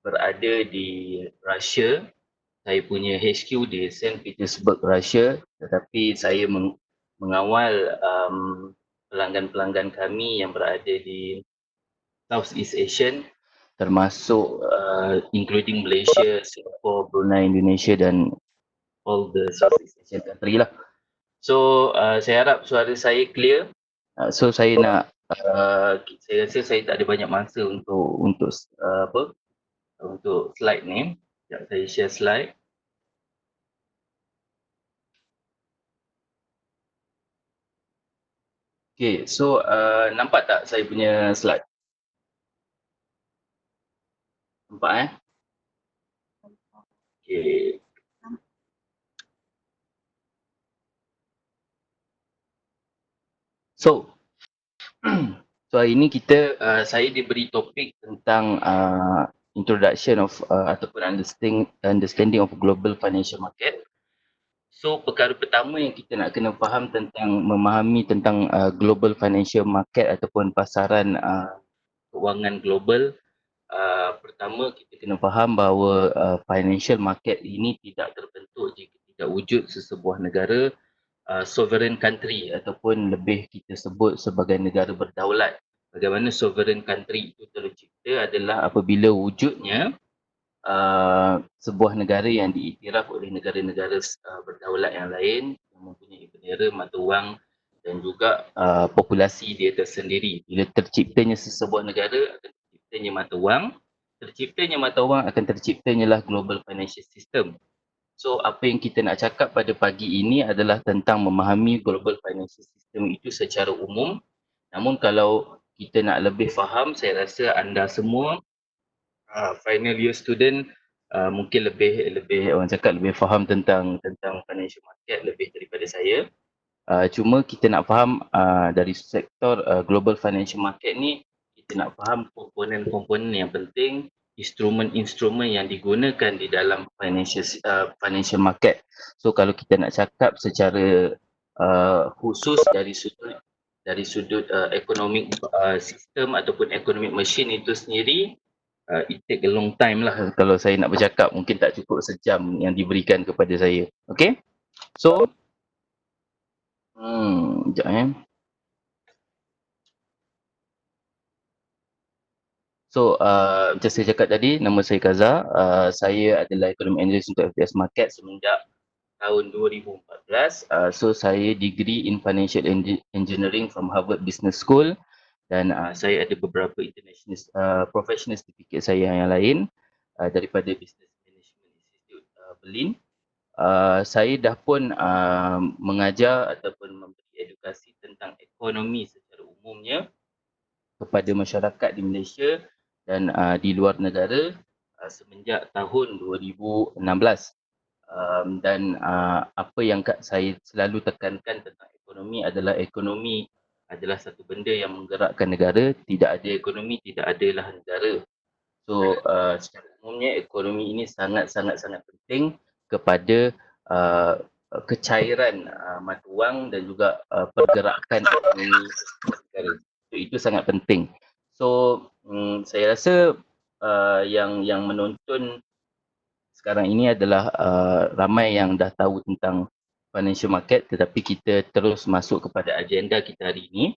berada di Russia. Saya punya HQ di Saint Petersburg, Russia, tetapi saya mengawal pelanggan-pelanggan kami yang berada di Southeast Asian, termasuk including Malaysia, Singapore, Brunei, Indonesia dan all the Southeast Asian country lah. So saya harap suara saya clear. So saya nak saya rasa saya tak ada banyak masa untuk untuk slide ni. Sekejap saya share slide. Okay, so nampak tak saya punya slide? Nampak Okay. So, so hari ini saya diberi topik tentang introduction of ataupun understanding of global financial market. So perkara pertama yang kita nak kena faham tentang memahami tentang global financial market ataupun pasaran kewangan global. Pertama kita kena faham bahawa financial market ini tidak terbentuk jika tidak wujud sesebuah negara sovereign country ataupun lebih kita sebut sebagai negara berdaulat. Bagaimana sovereign country itu tercipta adalah apabila wujudnya sebuah negara yang diiktiraf oleh negara-negara berdaulat yang lain yang mempunyai bendera, mata wang dan juga populasi dia tersendiri. Bila terciptanya sesebuah negara akan terciptanya mata wang akan terciptanya lah global financial system. So apa yang kita nak cakap pada pagi ini adalah tentang memahami global financial system itu secara umum. Namun kalau kita nak lebih faham, saya rasa anda semua final year student mungkin lebih orang cakap lebih faham tentang financial market lebih daripada saya. Cuma kita nak faham dari sektor global financial market ni, kita nak faham komponen-komponen yang penting, instrumen-instrumen yang digunakan di dalam financial market. So kalau kita nak cakap secara khusus dari sudut economic system ataupun economic machine itu sendiri, it take a long time lah kalau saya nak bercakap, mungkin tak cukup sejam yang diberikan kepada saya. Okay, so sekejap So, macam saya cakap tadi, nama saya Kaza. Saya adalah Economic Analyst untuk FDS Market semenjak tahun 2014. So, saya degree in Financial Engineering from Harvard Business School dan saya ada beberapa international professional certificate saya yang lain daripada Business Management Institute Berlin. Saya dah pun mengajar ataupun memberi edukasi tentang ekonomi secara umumnya kepada masyarakat di Malaysia dan di luar negara semenjak tahun 2016. Dan apa yang saya selalu tekankan tentang ekonomi adalah satu benda yang menggerakkan negara. Tidak ada ekonomi, tidak adalah negara. So secara umumnya ekonomi ini sangat-sangat penting kepada kecairan mata wang dan juga pergerakan ekonomi negara. So, itu sangat penting. So saya rasa yang menonton sekarang ini adalah ramai yang dah tahu tentang financial market, tetapi kita terus masuk kepada agenda kita hari ini.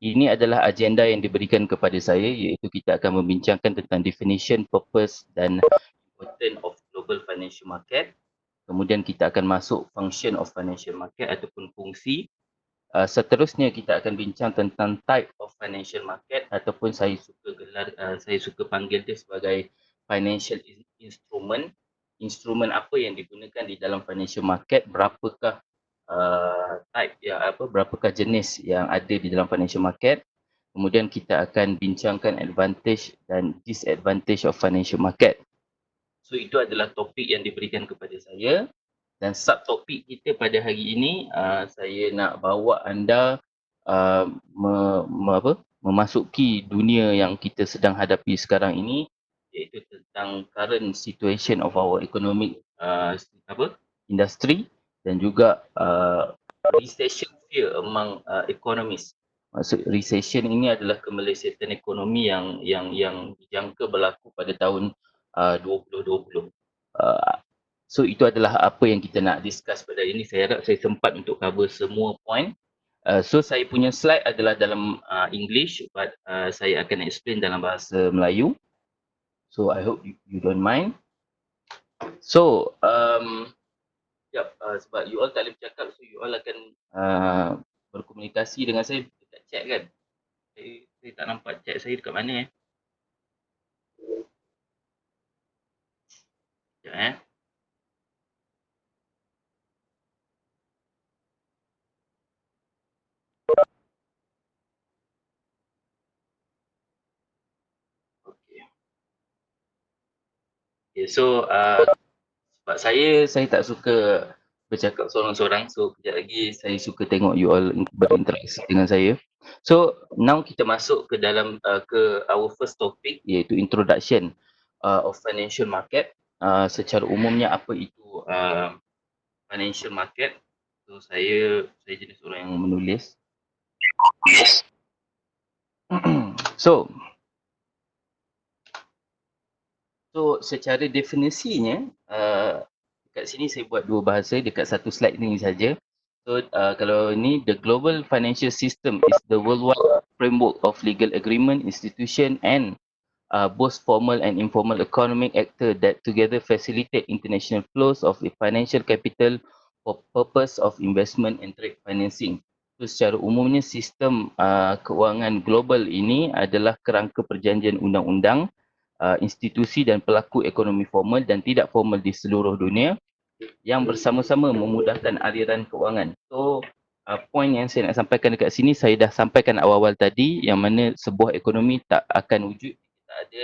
Ini adalah agenda yang diberikan kepada saya, iaitu kita akan membincangkan tentang definition, purpose dan importance of global financial market. Kemudian kita akan masuk function of financial market ataupun fungsi. Seterusnya kita akan bincang tentang type of financial market ataupun saya suka panggil dia sebagai financial instrument. Instrumen apa yang digunakan di dalam financial market, berapakah berapakah jenis yang ada di dalam financial market. Kemudian kita akan bincangkan advantage dan disadvantage of financial market. So itu adalah topik yang diberikan kepada saya. Dan subtopik kita pada hari ini, saya nak bawa anda memasuki dunia yang kita sedang hadapi sekarang ini, iaitu tentang current situation of our economic industry dan juga recession fear among economists. Maksud recession ini adalah kemelesatan ekonomi yang dijangka berlaku pada tahun 2020. Uh, so itu adalah apa yang kita nak discuss pada hari ini. Saya harap saya sempat untuk cover semua point. So saya punya slide adalah dalam English, but saya akan explain dalam bahasa Melayu. So I hope you don't mind. So sebab you all tak boleh bercakap, so you all akan berkomunikasi dengan saya dekat chat kan. Saya tak nampak chat saya dekat mana Sekejap Okay. Okay, so sebab saya tak suka bercakap seorang-seorang, so kejap lagi saya suka tengok you all berinteraksi dengan saya. So now kita masuk ke dalam ke our first topic, iaitu introduction of financial market. Secara umumnya apa itu financial market. So saya jenis orang yang menulis. So secara definisinya, dekat sini saya buat dua bahasa dekat satu slide ni saja. So kalau ni, the global financial system is the worldwide framework of legal agreement, institution and both formal and informal economic actor that together facilitate international flows of financial capital for purpose of investment and trade financing. So secara umumnya sistem keuangan global ini adalah kerangka perjanjian undang-undang, institusi dan pelaku ekonomi formal dan tidak formal di seluruh dunia yang bersama-sama memudahkan aliran keuangan. So point yang saya nak sampaikan dekat sini, saya dah sampaikan awal-awal tadi, yang mana sebuah ekonomi tak akan wujud jika tak ada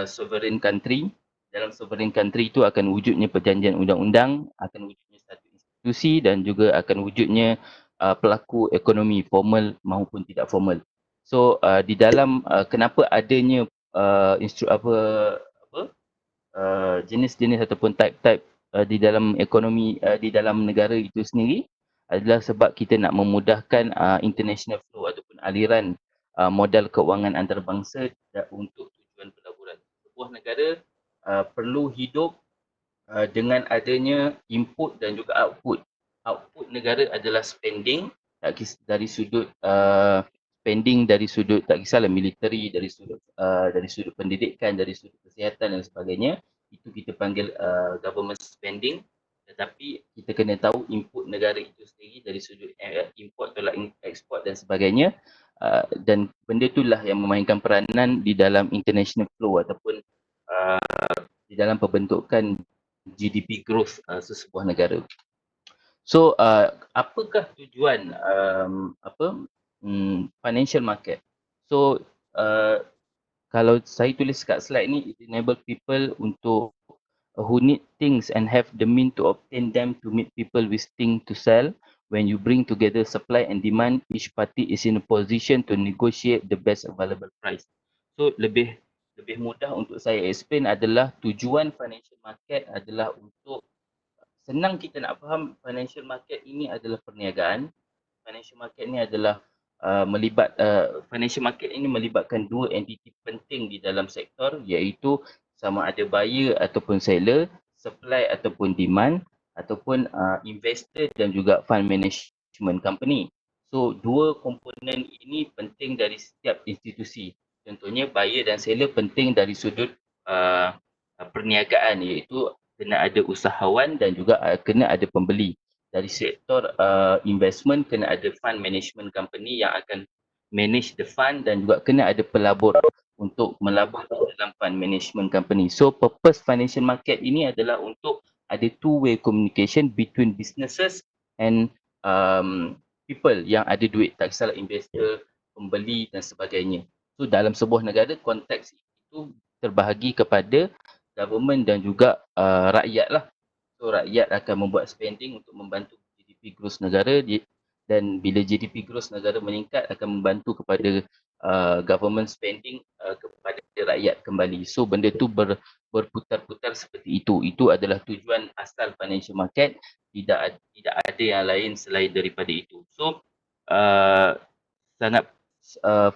sovereign country. Dalam sovereign country itu akan wujudnya perjanjian undang-undang, akan wujudnya satu institusi dan juga akan wujudnya pelaku ekonomi formal maupun tidak formal. So di dalam kenapa adanya apa jenis-jenis ataupun type-type di dalam ekonomi di dalam negara itu sendiri adalah sebab kita nak memudahkan international flow ataupun aliran modal keuangan antarabangsa untuk tujuan pelaburan. Sebuah negara perlu hidup dengan adanya input dan juga output. Output negara adalah spending dari sudut spending dari sudut tak kisahlah military, dari sudut pendidikan, dari sudut kesihatan dan sebagainya. Itu kita panggil government spending. Tetapi kita kena tahu input negara itu sendiri dari sudut import, tolak ekspor dan sebagainya. Dan benda itulah yang memainkan peranan di dalam international flow ataupun di dalam pembentukan GDP growth sesebuah negara. So apakah tujuan financial market? So kalau saya tulis kat slide ni, it enable people untuk who need things and have the mean to obtain them to meet people with things to sell. When you bring together supply and demand, each party is in a position to negotiate the best available price. So lebih mudah untuk saya explain adalah tujuan financial market adalah untuk senang kita nak faham financial market ini adalah perniagaan. Financial market ini adalah financial market ini melibatkan dua entiti penting di dalam sektor, iaitu sama ada buyer ataupun seller, supply ataupun demand, ataupun investor dan juga fund management company. So dua komponen ini penting dari setiap institusi. Contohnya buyer dan seller penting dari sudut perniagaan, iaitu kena ada usahawan dan juga kena ada pembeli. Dari sektor investment kena ada fund management company yang akan manage the fund dan juga kena ada pelabur untuk melabur dalam fund management company. So purpose financial market ini adalah untuk ada two-way communication between businesses and people yang ada duit, tak kisahlah investor, pembeli dan sebagainya. So dalam sebuah negara, konteks itu terbahagi kepada government dan juga rakyat lah. So rakyat akan membuat spending untuk membantu GDP growth negara dan bila GDP growth negara meningkat akan membantu kepada government spending kepada rakyat kembali. So benda tu berputar-putar seperti itu. Itu adalah tujuan asal financial market. Tidak ada yang lain selain daripada itu. So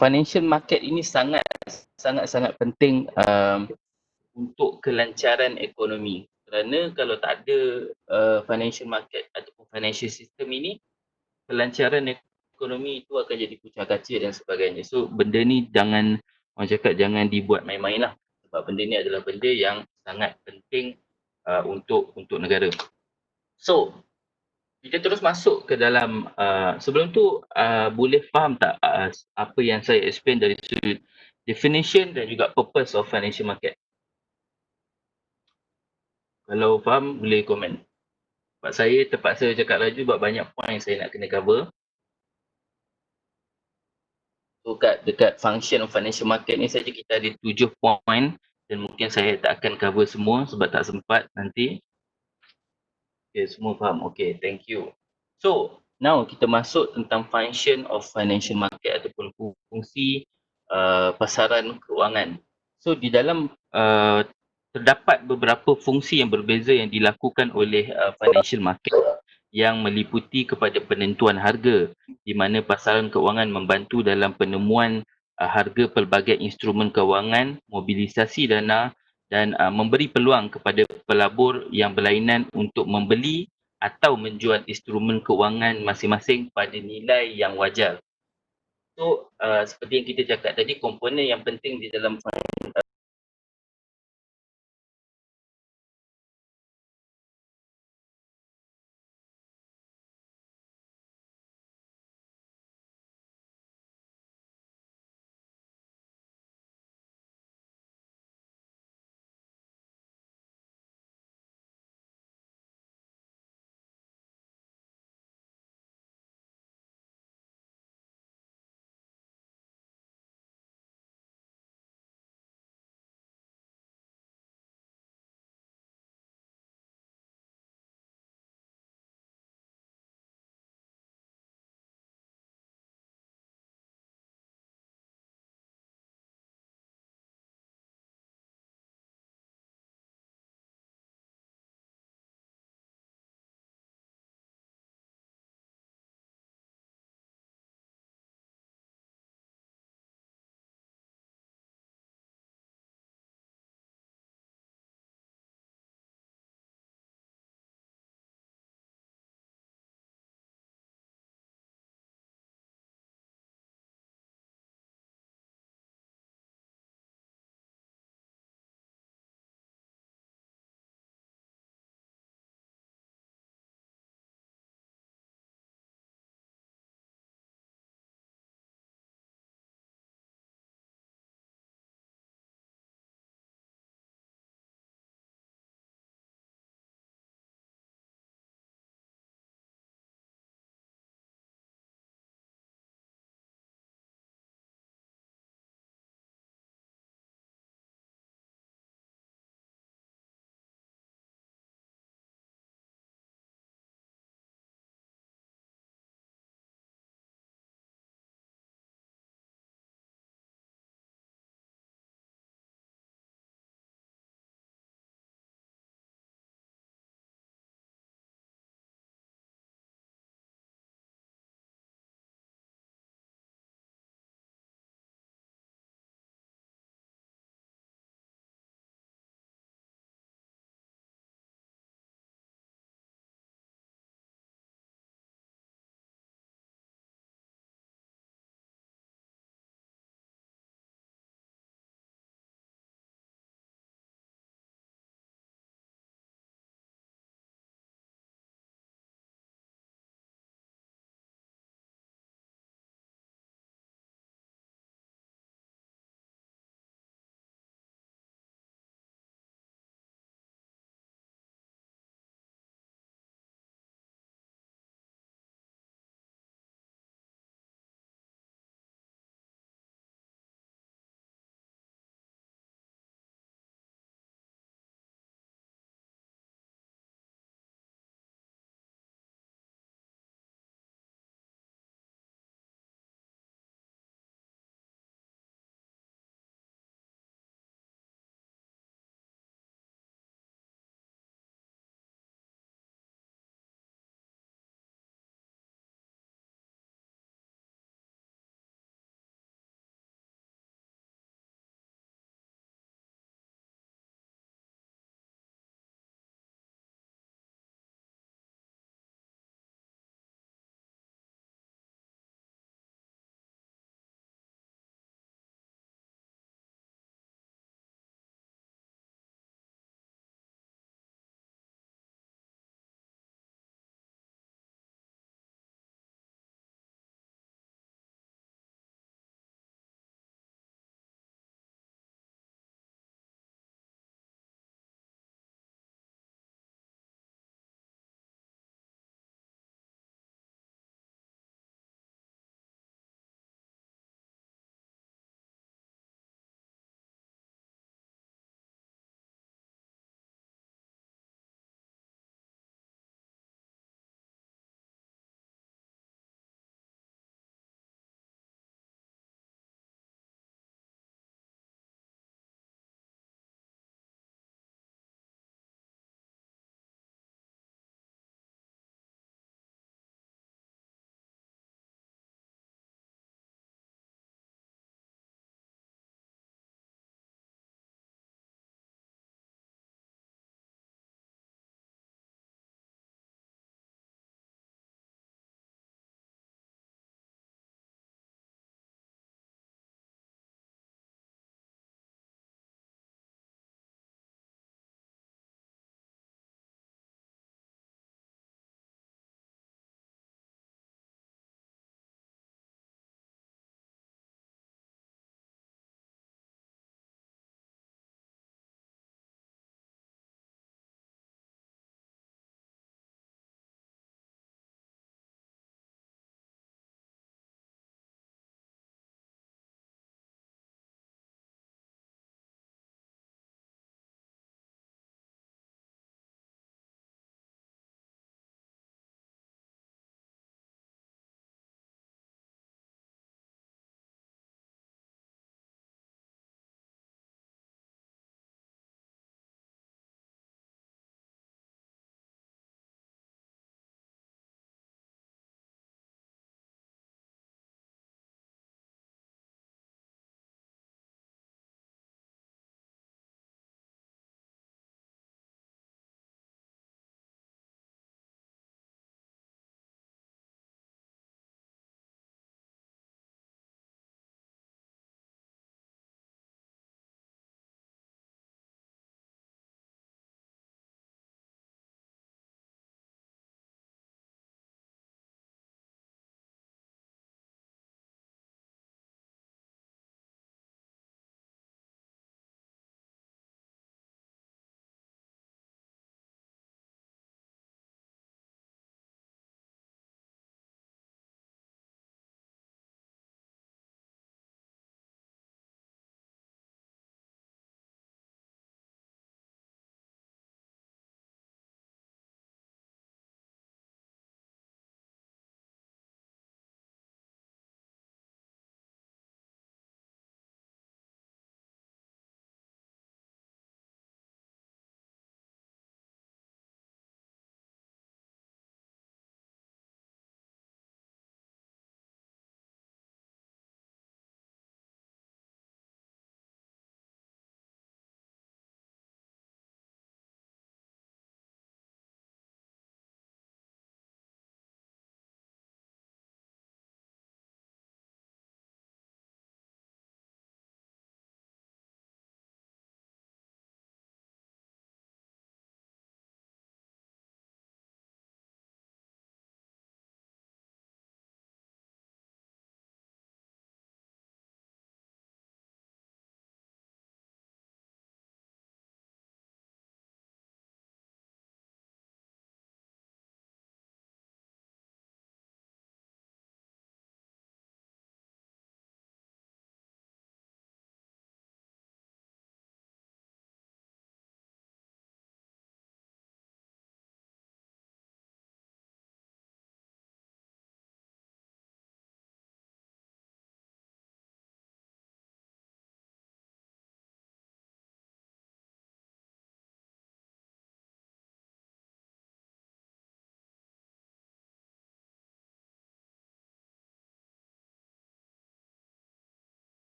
financial market ini sangat penting untuk kelancaran ekonomi. Kerana kalau tak ada financial market ataupun financial system ini, kelancaran ekonomi itu akan jadi pucat kaca dan sebagainya. So benda ni jangan, orang cakap jangan dibuat main-main lah. Sebab benda ni adalah benda yang sangat penting untuk negara. So, kita terus masuk ke dalam, sebelum tu boleh faham tak apa yang saya explain dari sudut definition dan juga purpose of financial market? Kalau faham, boleh komen. Sebab saya terpaksa cakap laju sebab banyak point saya nak kena cover. So dekat function of financial market ni saja kita ada 7 point dan mungkin saya tak akan cover semua sebab tak sempat nanti. Okay, semua faham. Okay, thank you. So, now kita masuk tentang function of financial market ataupun fungsi pasaran kewangan. So, di dalam terdapat beberapa fungsi yang berbeza yang dilakukan oleh financial market yang meliputi kepada penentuan harga, di mana pasaran kewangan membantu dalam penemuan harga pelbagai instrumen kewangan, mobilisasi dana dan memberi peluang kepada pelabur yang berlainan untuk membeli atau menjual instrumen kewangan masing-masing pada nilai yang wajar. So, seperti yang kita cakap tadi, komponen yang penting di dalam